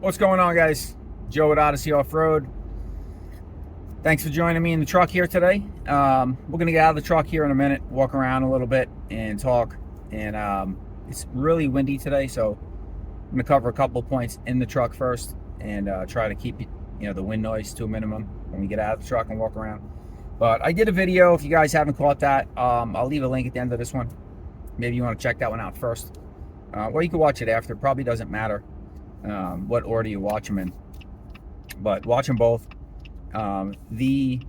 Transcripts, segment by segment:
What's going on, guys? Joe at Odyssey Off-Road. Thanks for joining me in the truck here today. We're gonna get out of the truck here in a minute, walk around a little bit and talk. And it's really windy today, so I'm gonna cover a couple points in the truck first and try to keep the wind noise to a minimum when we get out of the truck and walk around. But I did a video. If you guys haven't caught that, I'll leave a link at the end of this one. Maybe you want to check that one out first, or you can watch it after. Probably doesn't matter what order you watch them in, but watch them both. The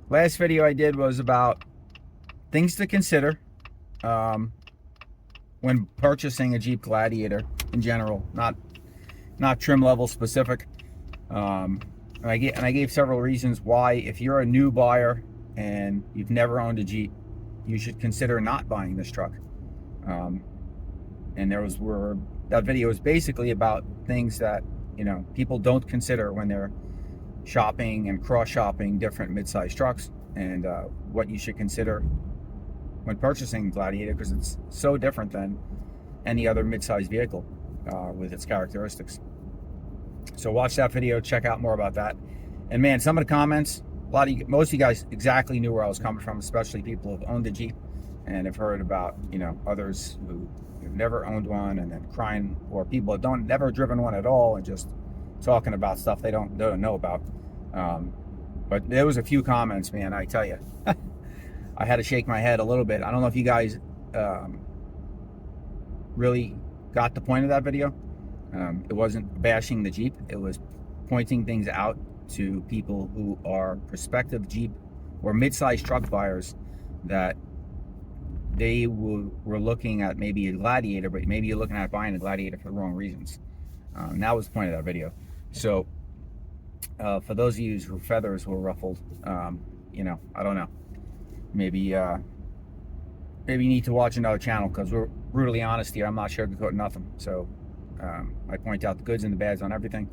last video I did was about things to consider when purchasing a Jeep Gladiator in general, not trim level specific. And I gave several reasons why, if you're a new buyer and you've never owned a Jeep, you should consider not buying this truck. And that video is basically about things that people don't consider when they're shopping and cross-shopping different mid-size trucks, and what you should consider when purchasing Gladiator, because it's so different than any other mid-size vehicle with its characteristics. So watch that video, check out more about that. And man, some of the comments, most of you guys exactly knew where I was coming from, especially people who've owned a Jeep and have heard about others who have never owned one and then crying, or people that never driven one at all and just talking about stuff they don't know about. But there was a few comments, man, I tell you. I had to shake my head a little bit. I don't know if you guys really got the point of that video. It wasn't bashing the Jeep. It was pointing things out to people who are prospective Jeep or mid-size truck buyers, that they were looking at maybe a Gladiator, but maybe you're looking at buying a Gladiator for the wrong reasons. And that was the point of that video. So for those of you whose feathers were ruffled, I don't know. Maybe you need to watch another channel, because we're brutally honest here. I'm not sugarcoating nothing. So I point out the goods and the bads on everything.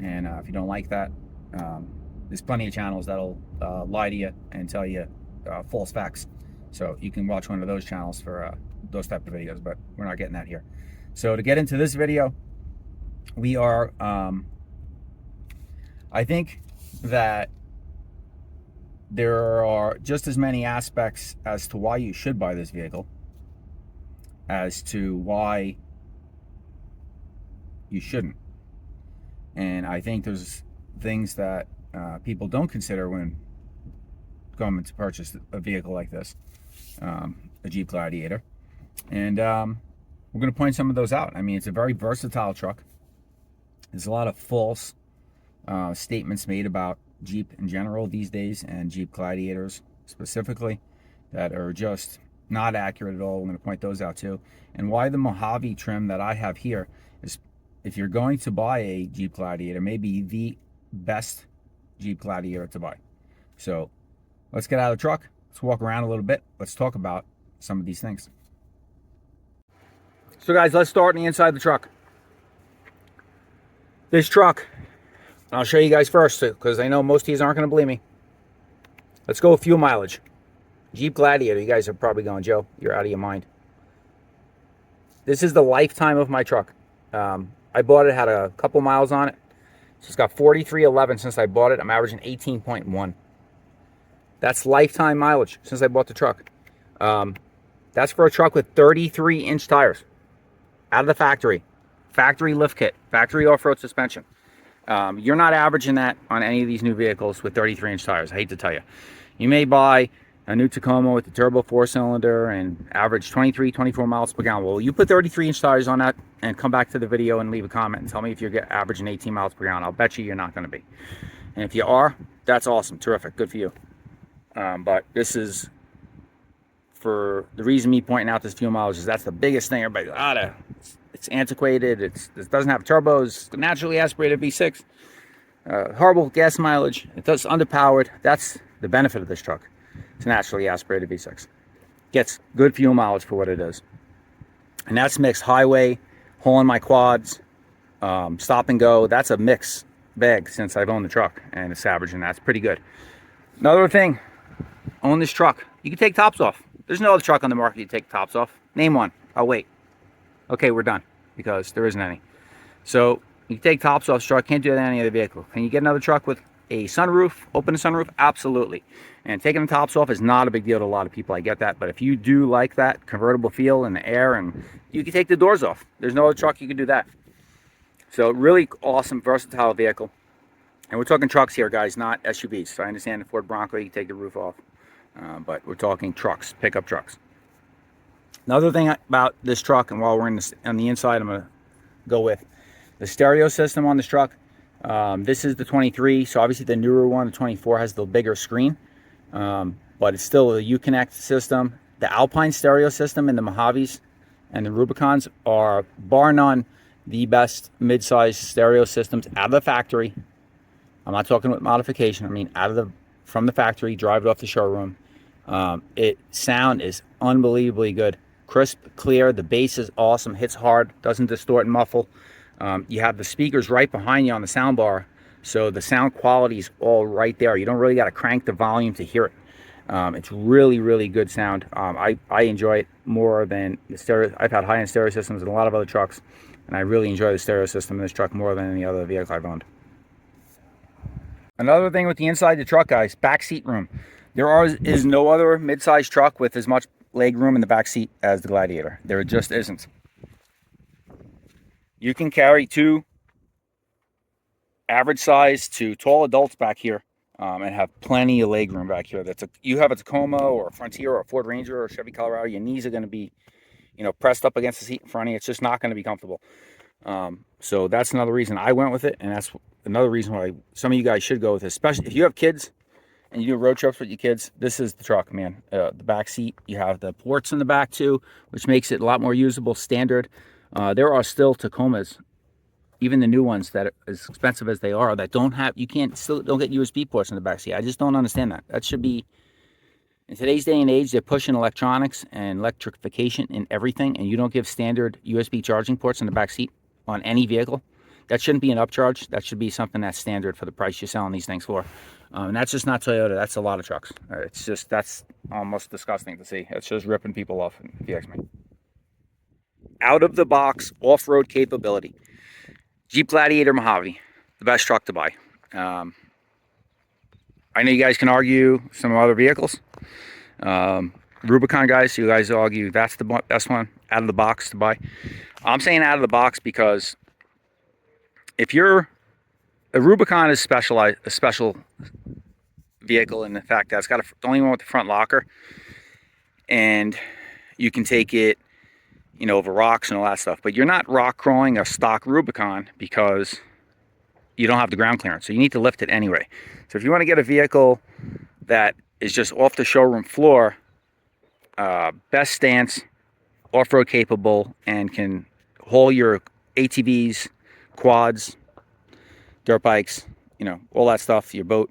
And if you don't like that, there's plenty of channels that'll lie to you and tell you false facts. So you can watch one of those channels for those type of videos, but we're not getting that here. So to get into this video, we are, I think that there are just as many aspects as to why you should buy this vehicle as to why you shouldn't. And I think there's things that people don't consider when going to purchase a vehicle like this, a Jeep Gladiator. And we're going to point some of those out. I mean, it's a very versatile truck. There's a lot of false statements made about Jeep in general these days, and Jeep Gladiators specifically, that are just not accurate at all. We're going to point those out too. And why the Mojave trim that I have here is, if you're going to buy a Jeep Gladiator, maybe the best Jeep Gladiator to buy. So let's get out of the truck. Let's walk around a little bit. Let's talk about some of these things. So guys, let's start on the inside of the truck. This truck, I'll show you guys first too, because I know most of you aren't going to believe me. Let's go with fuel mileage. Jeep Gladiator, you guys are probably going, Joe, you're out of your mind. This is the lifetime of my truck. I bought it, had a couple miles on it. So it's got 4311 since I bought it. I'm averaging 18.1. That's lifetime mileage since I bought the truck. That's for a truck with 33-inch tires. Out of the factory. Factory lift kit. Factory off-road suspension. You're not averaging that on any of these new vehicles with 33-inch tires. I hate to tell you. You may buy a new Tacoma with the turbo 4-cylinder and average 23, 24 miles per gallon. Well, you put 33-inch tires on that and come back to the video and leave a comment and tell me if you're averaging 18 miles per gallon. I'll bet you're not going to be. And if you are, that's awesome. Terrific. Good for you. But this is, for the reason me pointing out this fuel mileage, is that's the biggest thing. Everybody, it's antiquated. It doesn't have turbos. Naturally aspirated V6. Horrible gas mileage. It's underpowered. That's the benefit of this truck. It's naturally aspirated V6. Gets good fuel mileage for what it is. And that's mixed highway, hauling my quads, stop and go. That's a mix bag since I've owned the truck, and it's averaging. That's pretty good. Another thing, own this truck. You can take tops off. There's no other truck on the market you take tops off. Name one. I'll wait. Okay, we're done, because there isn't any. So You can take tops off the truck. Can't do that in any other vehicle. Can you get another truck with a sunroof, open a sunroof? Absolutely. And taking the tops off is not a big deal to a lot of people. I get that. But if you do like that convertible feel in the air, and you can take the doors off. There's no other truck you can do that. So really awesome, versatile vehicle. And we're talking trucks here, guys, not SUVs. So I understand the Ford Bronco, you can take the roof off. But we're talking trucks, pickup trucks. Another thing about this truck, and while we're on the inside, I'm going to go with the stereo system on this truck. This is the 23, so obviously the newer one, the 24, has the bigger screen. But it's still a Uconnect system. The Alpine stereo system in the Mojaves and the Rubicons are, bar none, the best mid-size stereo systems out of the factory. I'm not talking with modification. I mean from the factory, drive it off the showroom. Sound is unbelievably good. Crisp, clear, the bass is awesome, hits hard, doesn't distort and muffle. You have the speakers right behind you on the sound bar, so the sound quality is all right there. You don't really got to crank the volume to hear it. It's really, really good sound. I enjoy it more than the stereo. I've had high-end stereo systems in a lot of other trucks, and I really enjoy the stereo system in this truck more than any other vehicle I've owned. Another thing with the inside of the truck, guys, back seat room. There is no other mid-size truck with as much leg room in the back seat as the Gladiator. There just isn't. You can carry 2 average size to tall adults back here, and have plenty of leg room back here. You have a Tacoma or a Frontier or a Ford Ranger or a Chevy Colorado, your knees are going to be, pressed up against the seat in front of you. It's just not going to be comfortable. So that's another reason I went with it, and that's another reason why some of you guys should go with it, especially if you have kids and you do road trips with your kids. This is the truck, man. The back seat, you have the ports in the back too, which makes it a lot more usable, standard. There are still Tacomas, even the new ones that are as expensive as they are, that don't get USB ports in the back seat. I just don't understand that. That should be, in today's day and age, they're pushing electronics and electrification in everything, and you don't give standard USB charging ports in the back seat on any vehicle. That shouldn't be an upcharge. That should be something that's standard for the price you're selling these things for. And that's just not Toyota. That's a lot of trucks. That's almost disgusting to see. It's just ripping people off, if you ask me. Out of the box off-road capability. Jeep Gladiator Mojave, the best truck to buy. I know you guys can argue some other vehicles. Rubicon guys, you guys argue that's the best one out of the box to buy. I'm saying out of the box because if a Rubicon is a special vehicle in the fact that it's got the only one with the front locker, and you can take it, over rocks and all that stuff. But you're not rock crawling a stock Rubicon because you don't have the ground clearance. So you need to lift it anyway. So if you want to get a vehicle that is just off the showroom floor, best stance, off-road capable, and can haul your ATVs, quads, dirt bikes, all that stuff, your boat,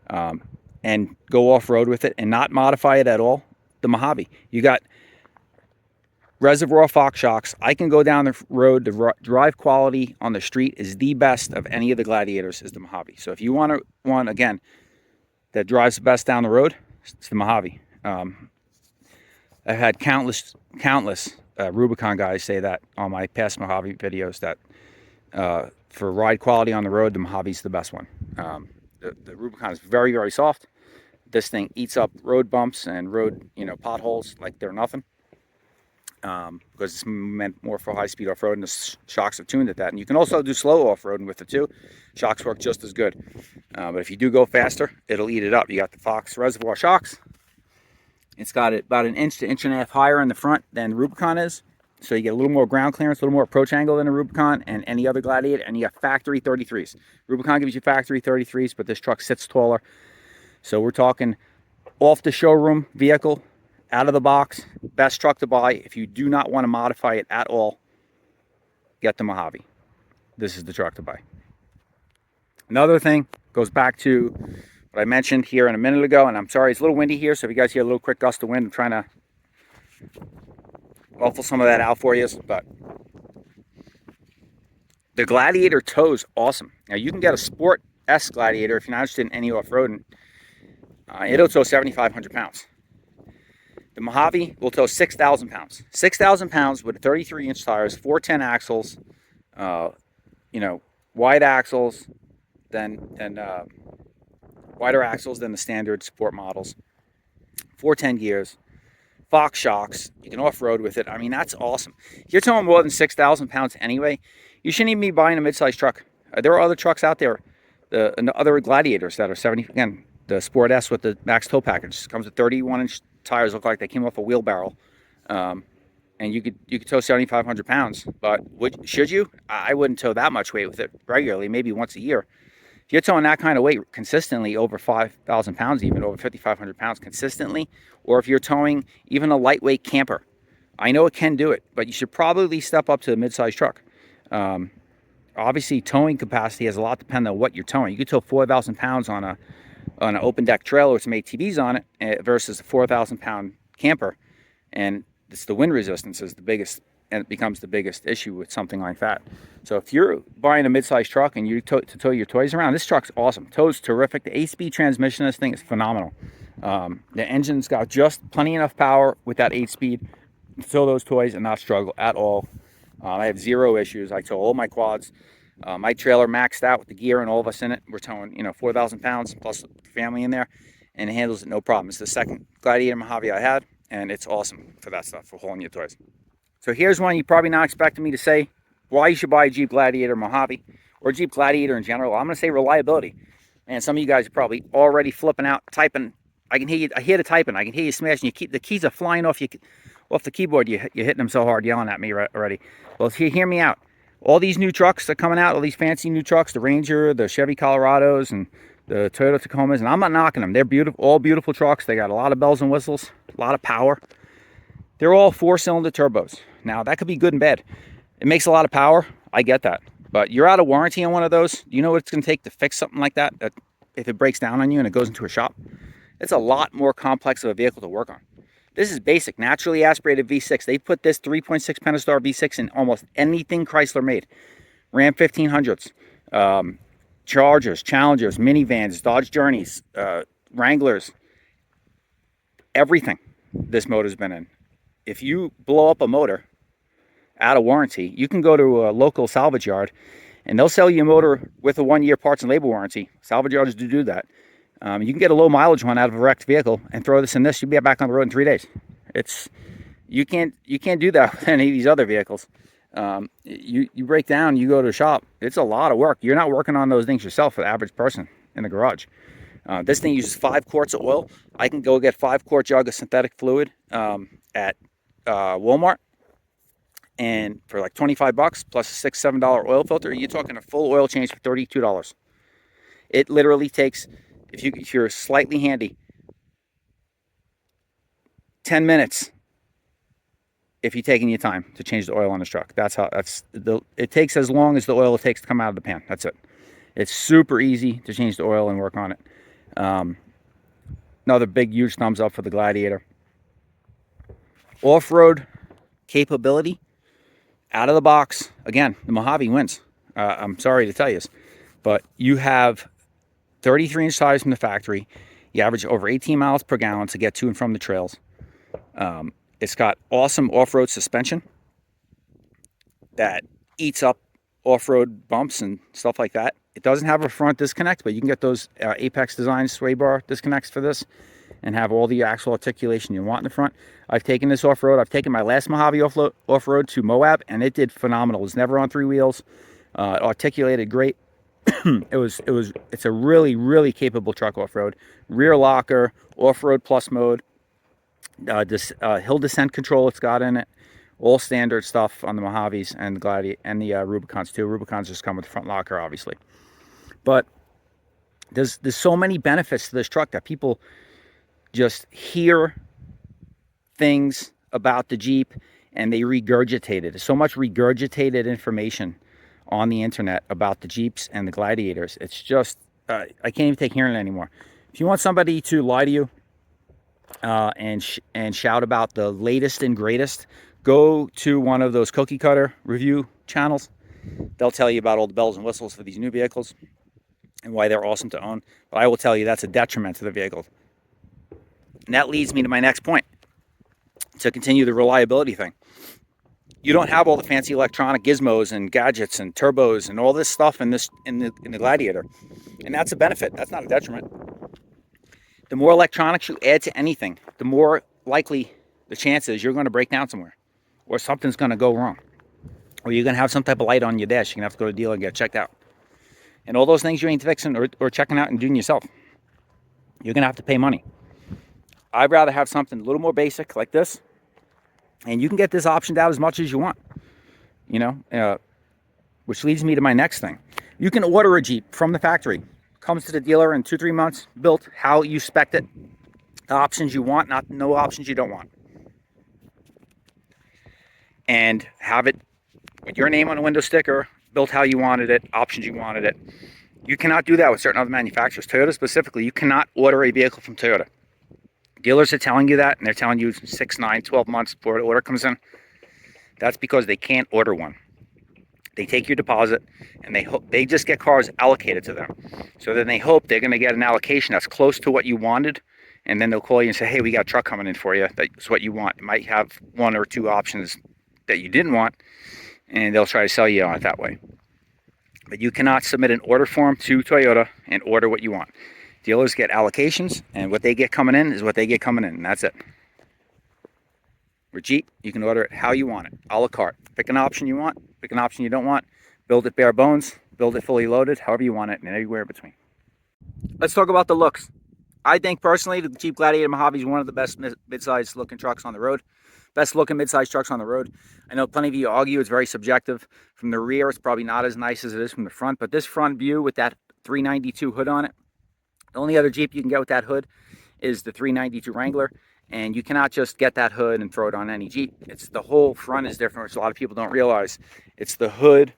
and go off-road with it and not modify it at all, the Mojave. You got reservoir Fox shocks. I can go down the road. The drive quality on the street is the best of any of the Gladiators, is the Mojave. So if you want one, again, that drives the best down the road, it's the Mojave. I've had countless Rubicon guys say that on my past Mojave videos, that for ride quality on the road, the Mojave's the best one. The Rubicon is very, very soft. This thing eats up road bumps and road, potholes like they're nothing. Because it's meant more for high-speed off-road, and the shocks are tuned at that. And you can also do slow off-roading with it too. Shocks work just as good. But if you do go faster, it'll eat it up. You got the Fox reservoir shocks. It's got it about an inch to inch and a half higher in the front than the Rubicon is. So you get a little more ground clearance, a little more approach angle than a Rubicon and any other Gladiator. And you got factory 33s. Rubicon gives you factory 33s, but this truck sits taller. So we're talking off the showroom vehicle, out of the box, best truck to buy. If you do not want to modify it at all, get the Mojave. This is the truck to buy. Another thing goes back to what I mentioned here a minute ago, and I'm sorry, it's a little windy here, so if you guys hear a little quick gust of wind, I'm trying to muffle some of that out for you, but the Gladiator tow's awesome. Now, you can get a Sport S Gladiator if you're not interested in any off-roading. It'll tow 7,500 pounds. The Mojave will tow 6,000 pounds. 6,000 pounds with 33-inch tires, 410 axles, you know, wide axles than wider axles than the standard sport models. 410 gears, Fox shocks. You can off-road with it. I mean, that's awesome. If you're towing more than 6,000 pounds anyway, you shouldn't even be buying a mid-size truck. There are other trucks out there, the other Gladiators that are 70. Again, the Sport S with the max tow package comes with 31-inch tires. Look like they came off a wheelbarrow, and you could tow 7,500 pounds. But should you? I wouldn't tow that much weight with it regularly. Maybe once a year. If you're towing that kind of weight consistently, over 5,000 pounds, even over 5,500 pounds consistently, or if you're towing even a lightweight camper, I know it can do it, but you should probably step up to a mid-size truck. Obviously, towing capacity has a lot to depend on what you're towing. You could tow 4,000 pounds on an open deck trailer with some ATVs on it versus a 4,000 pound camper, and it's the wind resistance is the biggest, and it becomes the biggest issue with something like that. So if you're buying a mid-size truck and you to tow your toys around, this truck's awesome. Tow's terrific. The 8-speed transmission of this thing is phenomenal. The engine's got just plenty enough power with that 8-speed to tow those toys and not struggle at all. I have zero issues. I tow all my quads. My trailer maxed out with the gear and all of us in it. We're towing, 4,000 pounds plus family in there, and it handles it no problem. It's the second Gladiator Mojave I had, and it's awesome for that stuff, for hauling your toys. So here's one you're probably not expecting me to say why you should buy a Jeep Gladiator Mojave or Jeep Gladiator in general. I'm going to say reliability. And some of you guys are probably already flipping out, typing. I can hear you. I hear the typing. I can hear you smashing. The keys are flying off the keyboard. You're hitting them so hard, yelling at me already. Well, hear me out. All these new trucks are coming out. All these fancy new trucks, the Ranger, the Chevy Colorados, and the Toyota Tacomas. And I'm not knocking them. They're beautiful, all beautiful trucks. They got a lot of bells and whistles, a lot of power. They're all 4-cylinder turbos. Now, that could be good and bad. It makes a lot of power. I get that. But you're out of warranty on one of those. Do you know what it's going to take to fix something like that? That if it breaks down on you and it goes into a shop? It's a lot more complex of a vehicle to work on. This is basic, naturally aspirated V6. They put this 3.6 Pentastar V6 in almost anything Chrysler made. Ram 1500s, Chargers, Challengers, minivans, Dodge Journeys, Wranglers. Everything this motor's been in. If you blow up a motor out of warranty, you can go to a local salvage yard and they'll sell you a motor with a 1-year parts and labor warranty. Salvage yards do that. You can get a low mileage one out of a wrecked vehicle and throw this in this. You'll be back on the road in 3 days. You can't do that with any of these other vehicles. You break down, you go to a shop. It's a lot of work. You're not working on those things yourself for the average person in the garage. This thing uses 5 quarts of oil. I can go get 5-quart jug of synthetic fluid at Walmart, and for like $25 plus a $6-7 oil filter, you're talking a full oil change for $32. It literally takes, if you're slightly handy, 10 minutes if you're taking your time to change the oil on this truck. It takes as long as the oil it takes to come out of the pan. That's it. It's super easy to change the oil and work on it. Another big, huge thumbs up for the Gladiator. Off-road capability, out of the box. Again, the Mojave wins. I'm sorry to tell you this, but you have 33-inch tires from the factory. You average over 18 miles per gallon to get to and from the trails. It's got awesome off-road suspension that eats up off-road bumps and stuff like that. It doesn't have a front disconnect, but you can get those Apex Design sway bar disconnects for this and have all the axle articulation you want in the front. I've taken this off-road. I've taken my last Mojave off-road to Moab, and it did phenomenal. It was never on 3 wheels. It articulated great. It's a really, really capable truck off-road. Rear locker, off-road plus mode, hill descent control it's got in it. All standard stuff on the Mojaves and the Gladiator and the Rubicons too. Rubicons just come with the front locker, obviously. But there's so many benefits to this truck that people just hear things about the Jeep and they regurgitate it. There's so much regurgitated information on the internet about the Jeeps and the Gladiators. It's just, I can't even take hearing it anymore. If you want somebody to lie to you and shout about the latest and greatest, go to one of those cookie cutter review channels. They'll tell you about all the bells and whistles for these new vehicles and why they're awesome to own. But I will tell you that's a detriment to the vehicle. And that leads me to my next point, to continue the reliability thing. you don't have all the fancy electronic gizmos and gadgets and turbos and all this stuff in the Gladiator, and that's a benefit. That's not a detriment. The more electronics you add to anything, the more likely the chance is you're going to break down somewhere, or something's going to go wrong, or you're going to have some type of light on your dash. You're going to have to go to the dealer and get it checked out. And all those things you ain't fixing or checking out and doing yourself, you're going to have to pay money. I'd rather have something a little more basic like this, and you can get this optioned out as much as you want, you know, which leads me to my next thing. You can order a Jeep from the factory. Comes to the dealer in 2-3 months, built how you spec'd it, the options you want, no options you don't want. And have it with your name on a window sticker, built how you wanted it, options you wanted it. You cannot do that with certain other manufacturers. Toyota specifically, you cannot order a vehicle from Toyota. Dealers are telling you that, and they're telling you 6, 9, 12 months before the order comes in. That's because they can't order one. They take your deposit, and they just get cars allocated to them. So then they hope they're going to get an allocation that's close to what you wanted, and then they'll call you and say, hey, we got a truck coming in for you. That's what you want. It might have 1 or 2 options that you didn't want, and they'll try to sell you on it that way. But you cannot submit an order form to Toyota and order what you want. Dealers get allocations, and what they get coming in is what they get coming in, and that's it. For Jeep, you can order it how you want it, a la carte. Pick an option you want, pick an option you don't want, build it bare bones, build it fully loaded, however you want it, and everywhere in between. Let's talk about the looks. I think personally the Jeep Gladiator Mojave is one of the best mid-sized looking trucks on the road. Best looking mid-sized trucks on the road. I know plenty of you argue it's very subjective. From the rear, it's probably not as nice as it is from the front, but this front view with that 392 hood on it, the only other Jeep you can get with that hood is the 392 Wrangler. And you cannot just get that hood and throw it on any Jeep. It's the whole front is different, which a lot of people don't realize. It's the hood,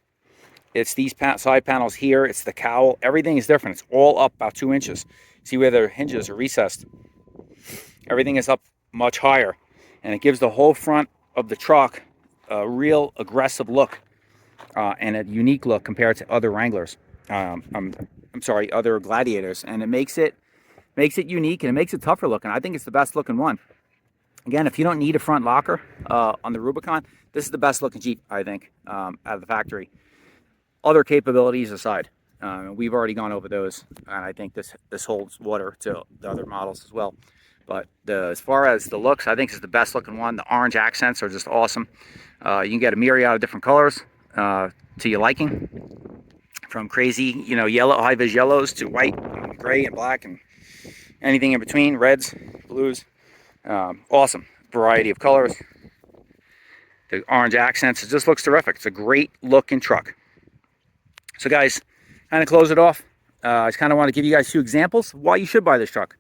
it's these side panels here, it's the cowl. Everything is different. It's all up about 2 inches. See where the hinges are recessed. Everything is up much higher, and it gives the whole front of the truck a real aggressive look and a unique look compared to other Wranglers. I'm sorry, other Gladiators, and it makes it unique, and it makes it tougher looking. I think it's the best looking one. Again, if you don't need a front locker on the Rubicon, this is the best looking Jeep, I think, out of the factory. Other capabilities aside, we've already gone over those, and I think this holds water to the other models as well. But as far as the looks, I think it's the best looking one. The orange accents are just awesome. You can get a myriad of different colors to your liking, from crazy, yellow, high-vis yellows to white, and gray, and black, and anything in between, reds, blues. Awesome variety of colors. The orange accents, it just looks terrific. It's a great looking truck. So guys, kind of close it off. I just kind of want to give you guys 2 examples of why you should buy this truck.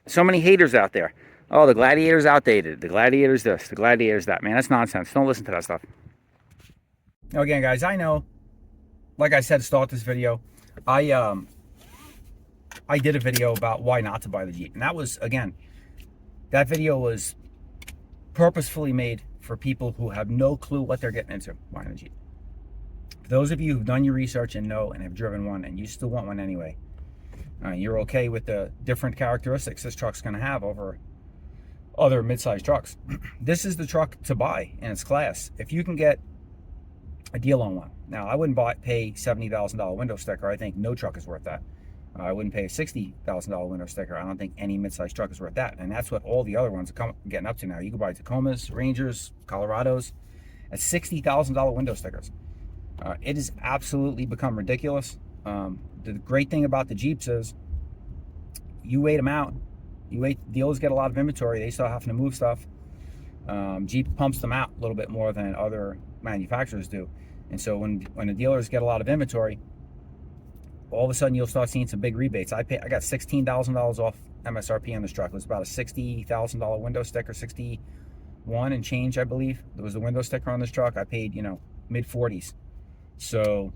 So many haters out there. Oh, the Gladiator's outdated. The Gladiator's this. The Gladiator's that. Man, that's nonsense. Don't listen to that stuff. Now again, guys, I know, like I said to start this video, I did a video about why not to buy the Jeep. And that was, again, that video was purposefully made for people who have no clue what they're getting into buying a Jeep. For those of you who've done your research and know and have driven one and you still want one anyway, you're okay with the different characteristics this truck's going to have over other mid-sized trucks. This is the truck to buy in its class if you can get a deal on one. Now, I wouldn't pay $70,000 window sticker. I think no truck is worth that. I wouldn't pay a $60,000 window sticker. I don't think any mid-sized truck is worth that. And that's what all the other ones are getting up to now. You can buy Tacomas, Rangers, Colorados at $60,000 window stickers. It has absolutely become ridiculous. The great thing about the Jeeps is you wait them out. Dealers get a lot of inventory. They start having to move stuff. Jeep pumps them out a little bit more than other manufacturers do. And so when the dealers get a lot of inventory, all of a sudden you'll start seeing some big rebates. I got $16,000 off MSRP on this truck. It was about a $60,000 window sticker, 61 and change, I believe. There was the window sticker on this truck. I paid, mid-40s. So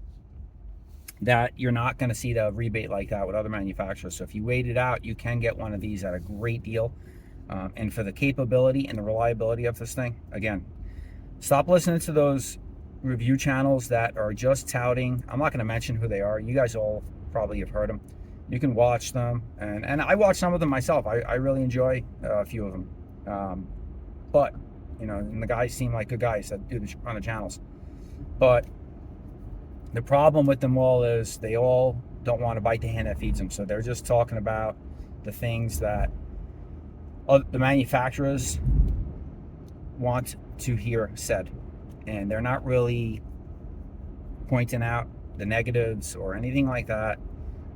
that you're not going to see the rebate like that with other manufacturers. So if you wait it out, you can get one of these at a great deal. And for the capability and the reliability of this thing, again, stop listening to those review channels that are just touting. I'm not going to mention who they are. You guys all probably have heard them. You can watch them, and I watch some of them myself. I really enjoy a few of them. But and the guys seem like good guys that do run the channels. But the problem with them all is they all don't want to bite the hand that feeds them. So they're just talking about the things that the manufacturers want to hear said. And they're not really pointing out the negatives or anything like that.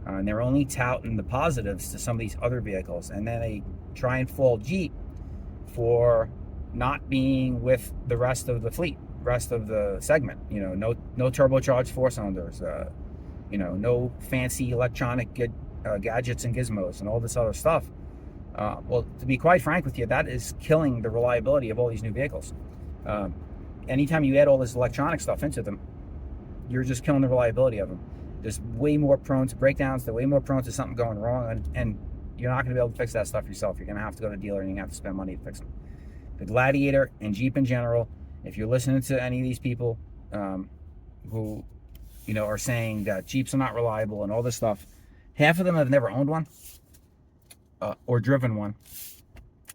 And they're only touting the positives to some of these other vehicles. And then they try and fault Jeep for not being with the rest of the fleet, rest of the segment. No turbocharged four cylinders, no fancy electronic gadgets and gizmos and all this other stuff. Well, to be quite frank with you, that is killing the reliability of all these new vehicles. Anytime you add all this electronic stuff into them, you're just killing the reliability of them. They're way more prone to breakdowns. They're way more prone to something going wrong, and you're not going to be able to fix that stuff yourself. You're going to have to go to the dealer, and you're going to have to spend money to fix them. The Gladiator and Jeep in general, if you're listening to any of these people who are saying that Jeeps are not reliable and all this stuff, half of them have never owned one or driven one,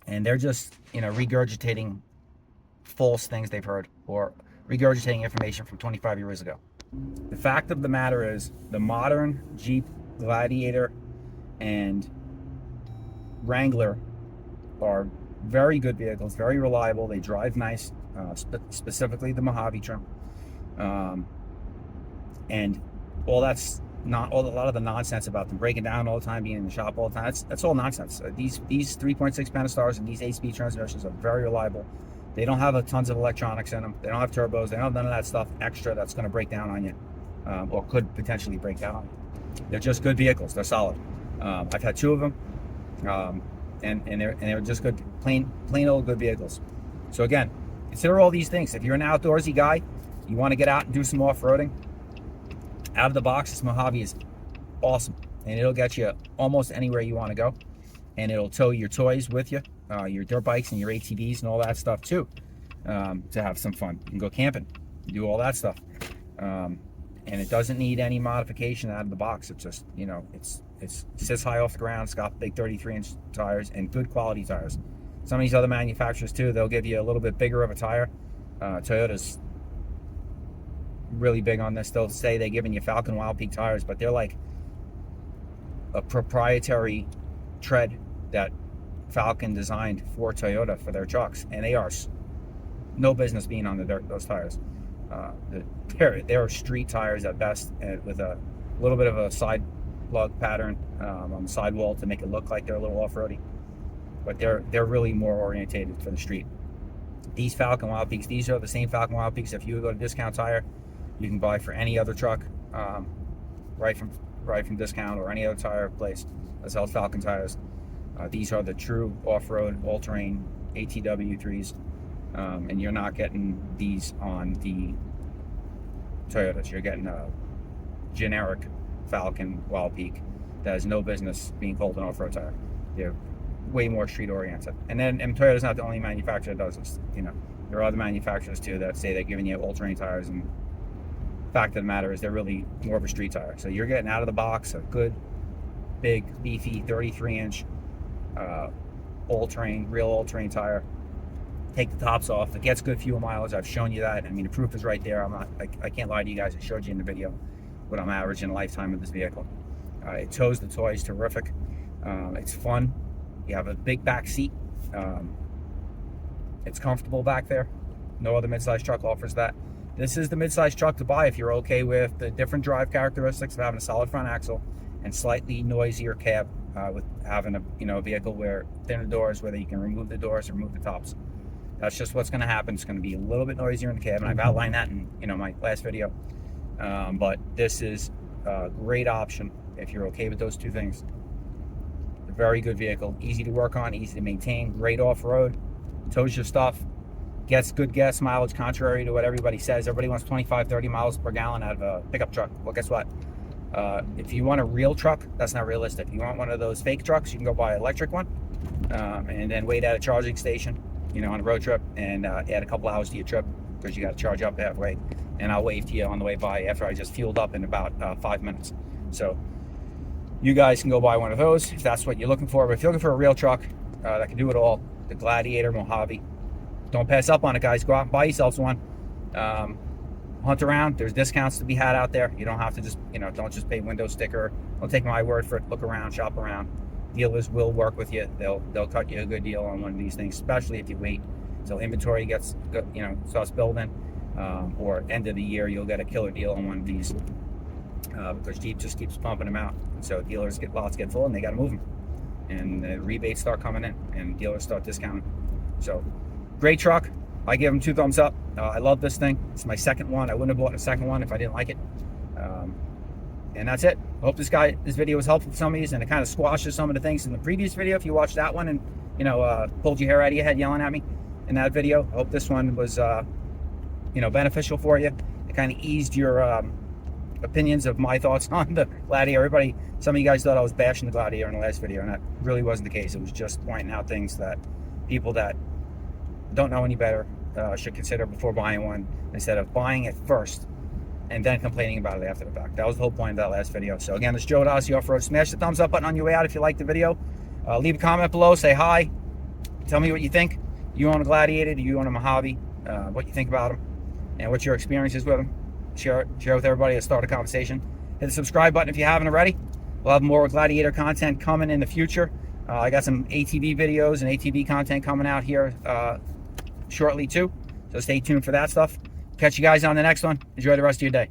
and they're just regurgitating false things they've heard or regurgitating information from 25 years ago. The fact of the matter is, the modern Jeep Gladiator and Wrangler are very good vehicles, very reliable. They drive nice, specifically the Mojave trim, and all that's not a lot of the nonsense about them breaking down all the time, being in the shop all the time. That's all nonsense. These 3.6 Pentastars and these 8-speed transmissions are very reliable. They don't have tons of electronics in them. They don't have turbos. They don't have none of that stuff extra that's going to break down on you, or could potentially break down on you. They're just good vehicles. They're solid. I've had two of them, and they're just good, plain old good vehicles. So again, consider all these things. If you're an outdoorsy guy, you want to get out and do some off-roading, out of the box, this Mojave is awesome, and it'll get you almost anywhere you want to go, and it'll tow your toys with you, your dirt bikes and your ATVs and all that stuff too, to have some fun. You can go camping, do all that stuff, and it doesn't need any modification out of the box. It's just, it sits high off the ground. It's got big 33-inch tires and good quality tires. Some of these other manufacturers too, they'll give you a little bit bigger of a tire. Toyota's really big on this. They'll say they're giving you Falcon Wild Peak tires, but they're like a proprietary tread that Falcon designed for Toyota for their trucks, and they are no business being on the dirt, those tires. They're street tires at best, with a little bit of a side lug pattern on the sidewall to make it look like they're a little off-roady, but they're really more orientated for the street. These Falcon Wild Peaks, these are the same Falcon Wild Peaks if you go to Discount Tire, you can buy for any other truck, right from Discount or any other tire place that sells Falcon tires. These are the true off-road, all-terrain ATW 3s, and you're not getting these on the Toyotas. You're getting a generic Falcon Wild Peak that has no business being called an off-road tire. They're way more street-oriented. And Toyota's not the only manufacturer that does this. There are other manufacturers too that say they're giving you all-terrain tires, and the fact of the matter is they're really more of a street tire. So you're getting out of the box a good, big, beefy 33-inch real all-terrain tire. Take the tops off. It gets good fuel mileage. I've shown you that. I mean, the proof is right there. I can't lie to you guys. I showed you in the video what I'm averaging lifetime of this vehicle. It tows the toys terrific. It's fun. You have a big back seat. It's comfortable back there. No other midsize truck offers that. This is the midsize truck to buy if you're okay with the different drive characteristics of having a solid front axle and slightly noisier cab, with having a vehicle where thinner doors, whether you can remove the doors or remove the tops. That's just what's going to happen. It's going to be a little bit noisier in the cab, and I've outlined that in my last video. But this is a great option if you're okay with those two things. A very good vehicle, easy to work on, easy to maintain, great off-road, tows your stuff, gets good gas mileage, contrary to what everybody says. Everybody wants 25, 30 miles per gallon out of a pickup truck. Well, guess what? If you want a real truck, that's not realistic. If you want one of those fake trucks, you can go buy an electric one, and then wait at a charging station, on a road trip, and add a couple hours to your trip because you got to charge up halfway. And I'll wave to you on the way by after I just fueled up in about 5 minutes. So you guys can go buy one of those if that's what you're looking for. But if you're looking for a real truck that can do it all, the Gladiator Mojave, don't pass up on it, guys. Go out and buy yourselves one. Hunt around. There's discounts to be had out there. You don't have to just, don't just pay window sticker. Don't take my word for it. Look around, shop around. Dealers will work with you. They'll cut you a good deal on one of these things, especially if you wait until inventory starts building, or end of the year. You'll get a killer deal on one of these, because Jeep just keeps pumping them out. So dealers lots get full and they got to move them, and the rebates start coming in and dealers start discounting. So great truck. I give them 2 thumbs up. I love this thing. It's my second one. I wouldn't have bought a second one if I didn't like it. And that's it. I hope this video was helpful for some of you, and it kind of squashes some of the things in the previous video. If you watched that one and pulled your hair out of your head yelling at me in that video, I hope this one was beneficial for you. It kind of eased your opinions of my thoughts on the Gladiator. Some of you guys thought I was bashing the Gladiator in the last video, and that really wasn't the case. It was just pointing out things that people that don't know any better should consider before buying one, instead of buying it first and then complaining about it after the fact. That was the whole point of that last video. So again, this is Joe at Odyssey Off-Road. Smash the thumbs up button on your way out if you liked the video. Leave a comment below, say hi, tell me what you think. You own a Gladiator, do you own a Mojave? What you think about them, and what your experiences with them. Share with everybody to start a conversation. Hit the subscribe button if you haven't already. We'll have more Gladiator content coming in the future. I got some ATV videos and ATV content coming out here shortly too, so stay tuned for that stuff. Catch you guys on the next one. Enjoy the rest of your day.